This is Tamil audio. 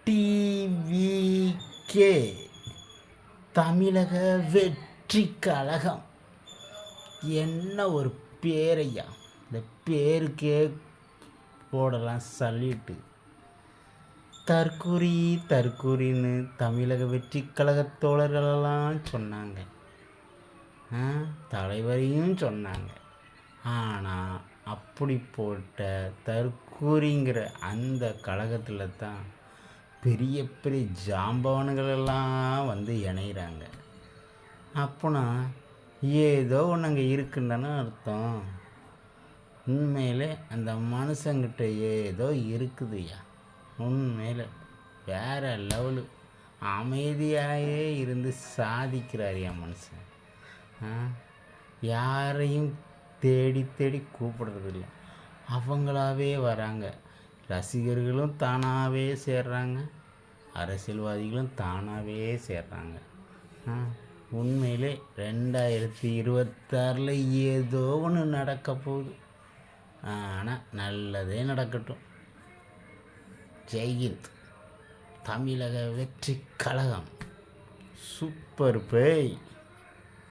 டிவிகே தமிழக வெற்றி கழகம். என்ன ஒரு பேரையா! இந்த பேருக்கே போடலாம் சல்யூட்டு. தற்குறி தற்குறின்னு தமிழக வெற்றி கழக தோழர்களெல்லாம் சொன்னாங்க, தலைவரையும் சொன்னாங்க. ஆனால் அப்படி போட்ட தற்குறிங்கிற அந்த கழகத்தில் தான் பெரிய பெரிய ஜாம்பவன்களெல்லாம் வந்து இணைகிறாங்க. அப்போனா ஏதோ ஒன்று அங்கே இருக்குன்னு அர்த்தம். உண்மையிலே அந்த மனுஷங்கிட்ட ஏதோ இருக்குதுயா. உண்மையில் வேற லெவலு. அமைதியாகவே இருந்து சாதிக்கிறார் என் மனுஷன். யாரையும் தேடி தேடி கூப்பிடுறதில்ல, அவங்களாவே வராங்க. ரசிகர்களும் தானாகவே சேர்றாங்க, அரசியல்வாதிகளும் தானாகவே சேர்றாங்க. உண்மையிலே 2026 ஏதோ ஒன்று நடக்க போகுது. ஆனால் நல்லதே நடக்கட்டும். ஜெய்ஹிந்த். தமிழக வெற்றி கழகம் சூப்பர் பேய்.